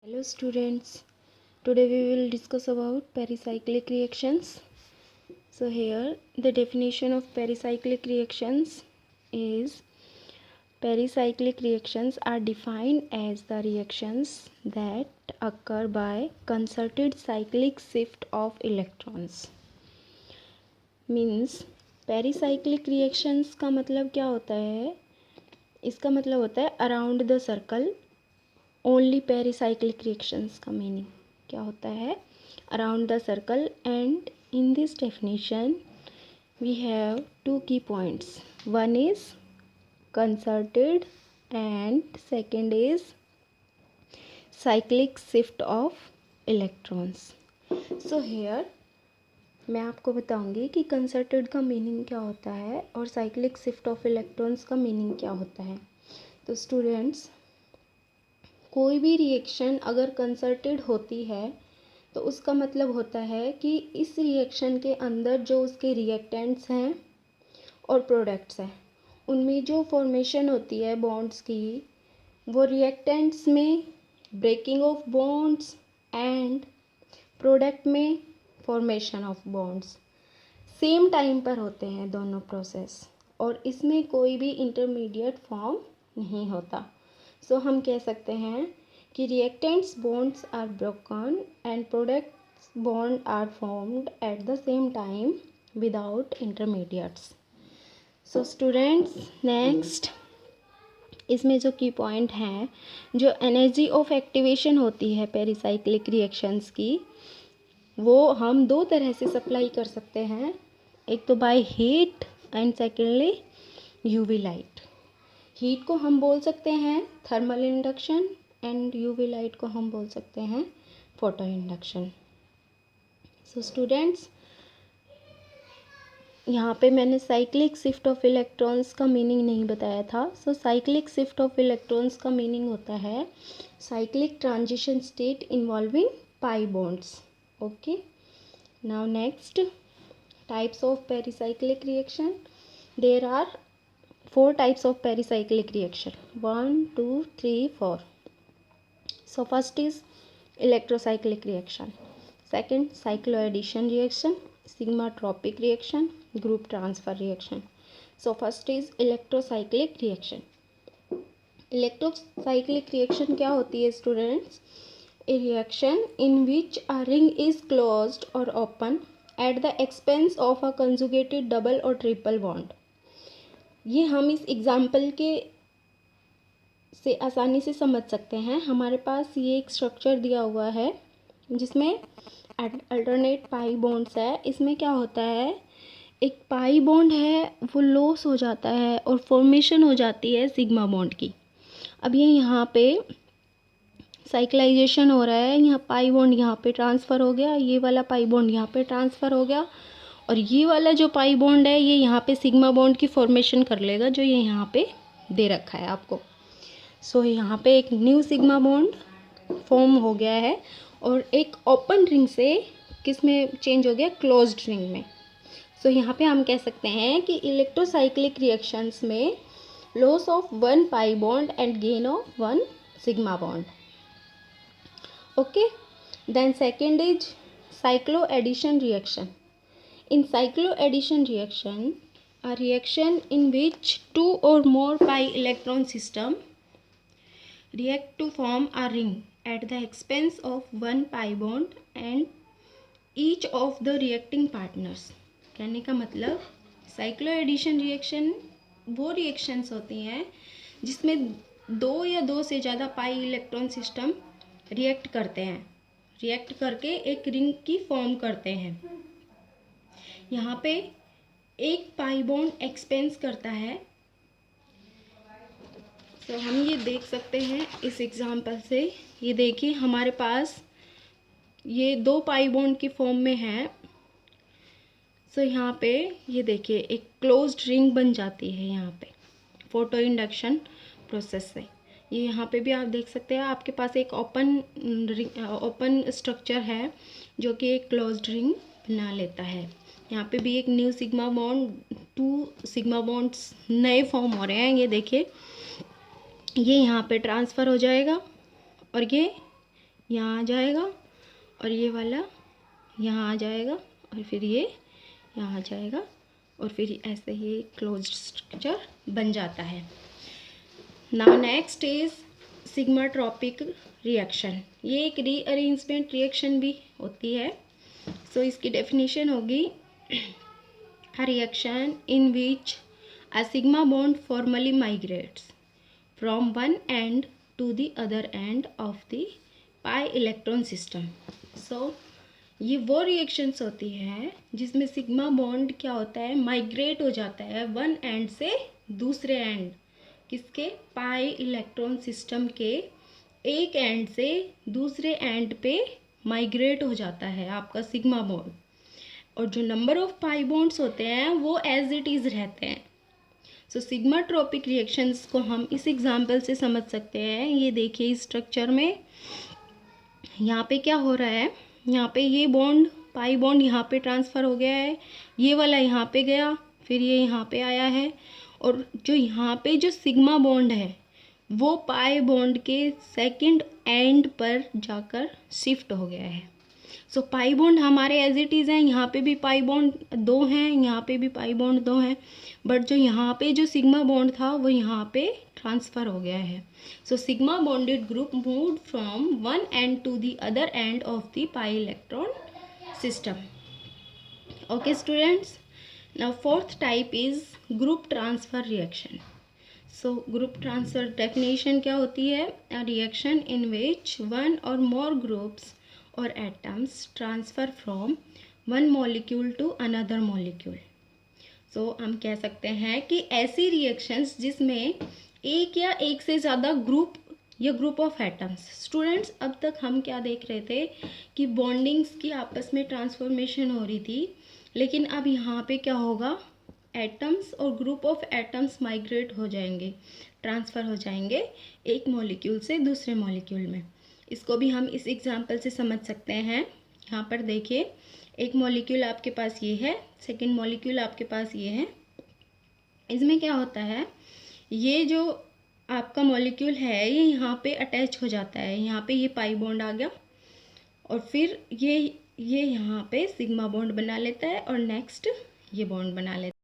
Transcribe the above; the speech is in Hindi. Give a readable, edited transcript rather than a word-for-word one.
Hello students, today we will discuss about pericyclic reactions. So here the definition of pericyclic reactions is pericyclic reactions are defined as the reactions that occur by concerted cyclic shift of electrons. Means pericyclic reactions का मतलब क्या होता है? इसका मतलब होता है around the circle only pericyclic reactions का मीनिंग क्या होता है around the circle and in this definition we have two key points one is concerted and second is cyclic shift of electrons. So here मैं आपको बताऊंगी कि कंसर्टेड का मीनिंग क्या होता है और साइक्लिक शिफ्ट ऑफ इलेक्ट्रॉन्स का मीनिंग क्या होता है. तो स्टूडेंट्स, कोई भी रिएक्शन अगर कंसर्टेड होती है तो उसका मतलब होता है कि इस रिएक्शन के अंदर जो उसके रिएक्टेंट्स हैं और प्रोडक्ट्स हैं उनमें जो फॉर्मेशन होती है बॉन्ड्स की वो रिएक्टेंट्स में breaking of bonds and product में formation of bonds same time पर होते हैं दोनों प्रोसेस और इसमें कोई भी इंटरमीडिएट फॉर्म नहीं होता. सो हम कह सकते हैं कि reactants bonds are broken and products bond are formed at the same time without intermediates. So students, next इसमें जो की पॉइंट हैं, जो एनर्जी ऑफ एक्टिवेशन होती है पेरिसाइक्लिक रिएक्शंस की, वो हम दो तरह से सप्लाई कर सकते हैं. एक तो by heat and secondly UV light. Heat को हम बोल सकते हैं thermal induction and UV light को हम बोल सकते हैं फोटो इंडक्शन. सो स्टूडेंट्स, यहाँ पे मैंने साइक्लिक शिफ्ट ऑफ इलेक्ट्रॉन्स का मीनिंग नहीं बताया था. So cyclic shift of electrons का मीनिंग होता है cyclic transition state involving pi bonds. Okay, now next types of pericyclic reaction. There are 4 types of pericyclic reaction. 1, 2, 3, 4. So first is electrocyclic reaction. Second, cycloaddition reaction, sigmatropic reaction, group transfer reaction. So first is electrocyclic reaction. Electrocyclic reaction क्या होती है students? A reaction in which a ring is closed or open at the expense of a conjugated double or triple bond. ये हम इस एग्ज़ाम्पल के से आसानी से समझ सकते हैं. हमारे पास ये एक स्ट्रक्चर दिया हुआ है जिसमें अल्टरनेट पाई बॉन्ड्स है. इसमें क्या होता है, एक पाई बॉन्ड है वो लॉस हो जाता है और फॉर्मेशन हो जाती है सिग्मा बॉन्ड की. अब ये यहाँ पे साइक्लाइजेशन हो रहा है, यहाँ पाई बॉन्ड यहाँ पे ट्रांसफ़र हो गया, ये वाला पाई बॉन्ड यहाँ पे ट्रांसफ़र हो गया और ये वाला जो पाई बॉन्ड है ये यहाँ पे सिग्मा बॉन्ड की फॉर्मेशन कर लेगा जो ये यहाँ पे दे रखा है आपको. सो यहाँ पे एक न्यू सिग्मा बॉन्ड फॉर्म हो गया है और एक ओपन रिंग से किस में चेंज हो गया, क्लोज्ड रिंग में. सो यहाँ पे हम कह सकते हैं कि इलेक्ट्रोसाइक्लिक रिएक्शंस में loss of 1 pi bond and gain of 1 sigma bond. Okay, then second is cycloaddition reaction. In cycloaddition reaction, a reaction in which 2 or more pi electron system react to form a ring at the expense of 1 pi bond and each of the reacting partners. कहने का मतलब cycloaddition reaction वो reactions होती हैं जिसमें 2 या 2 से ज़्यादा पाई इलेक्ट्रॉन सिस्टम रिएक्ट करते हैं, रिएक्ट करके एक रिंग की फॉर्म करते हैं. यहाँ पे एक पाई बॉन्ड एक्सपेंस करता है. तो हम ये देख सकते हैं इस एग्जांपल से. ये देखिए हमारे पास ये 2 पाई बॉन्ड की फॉर्म में है. सो यहाँ पे ये देखिए एक क्लोज्ड रिंग बन जाती है यहाँ पे फोटो इंडक्शन प्रोसेस से. ये यहाँ पे भी आप देख सकते हैं आपके पास एक ओपन स्ट्रक्चर है जो कि एक क्लोज्ड रिंग बना लेता है. यहाँ पे भी एक new sigma bond, 2 sigma bonds नए फॉर्म हो रहे हैं. ये देखिए ये यहाँ पे ट्रांसफ़र हो जाएगा और ये यहाँ आ जाएगा और ये वाला यहाँ आ जाएगा और फिर ये यहाँ आ जाएगा और फिर ऐसे ही क्लोज्ड स्ट्रक्चर बन जाता है। Now next is sigmatropic reaction. ये एक रीअरेंजमेंट रिएक्शन भी होती है। सो इसकी डेफिनेशन होगी a reaction in which a sigma bond formally migrates from one end to the other end of the pi electron system. So ये वो रिएक्शंस होती हैं जिसमें सिग्मा बॉन्ड क्या होता है, माइग्रेट हो जाता है वन एंड से दूसरे एंड, किसके, पाई इलेक्ट्रॉन सिस्टम के एक एंड से दूसरे एंड पे माइग्रेट हो जाता है आपका सिग्मा बॉन्ड, और जो नंबर ऑफ पाई बॉन्ड्स होते हैं वो एज इट इज़ रहते हैं। सो सिग्माट्रोपिक रिएक्शंस को हम इस एग्जांपल से समझ सकते हैं। ये देखिए इस स्ट्रक्चर में यहाँ पे क्या हो रहा है, यहाँ पे ये बॉन्ड पाई बॉन्ड यहाँ पे ट्रांसफ़र हो गया है, ये वाला यहाँ पे गया, फिर ये यहाँ पे आया है, और जो यहाँ पे जो सिग्मा बॉन्ड है वो पाई बॉन्ड के सेकंड एंड पर जाकर शिफ्ट हो गया है। सो पाई बॉन्ड हमारे एज इट इज़ हैं, यहाँ पे भी पाई बॉन्ड 2 हैं, यहाँ पे भी पाई बॉन्ड 2 हैं, बट जो यहाँ पे जो सिग्मा बॉन्ड था वो यहाँ पे ट्रांसफ़र हो गया है। So sigma bonded group moved from one end to the other end of the pi electron system. Okay students, now fourth type is group transfer reaction. So group transfer definition क्या होती है, a reaction in which one or more groups or atoms transfer from one molecule to another molecule. So हम कह सकते हैं कि ऐसी रिएक्शंस जिसमें एक या एक से ज़्यादा ग्रुप या ग्रुप ऑफ एटम्स। स्टूडेंट्स, अब तक हम क्या देख रहे थे कि बॉन्डिंग्स की आपस में ट्रांसफॉर्मेशन हो रही थी, लेकिन अब यहाँ पे क्या होगा, एटम्स और ग्रुप ऑफ एटम्स माइग्रेट हो जाएंगे, ट्रांसफ़र हो जाएंगे एक मॉलिक्यूल से दूसरे मॉलिक्यूल में। इसको भी हम इस एग्जांपल से समझ सकते हैं। यहाँ पर देखिए, एक मॉलिक्यूल आपके पास ये है, सेकंड मॉलिक्यूल आपके पास ये है। इसमें क्या होता है, ये जो आपका मॉलिक्यूल है ये यहाँ पे अटैच हो जाता है, यहाँ पे ये पाई बॉन्ड आ गया और फिर ये यहाँ पे सिग्मा बॉन्ड बना लेता है और नेक्स्ट ये बॉन्ड बना लेता है।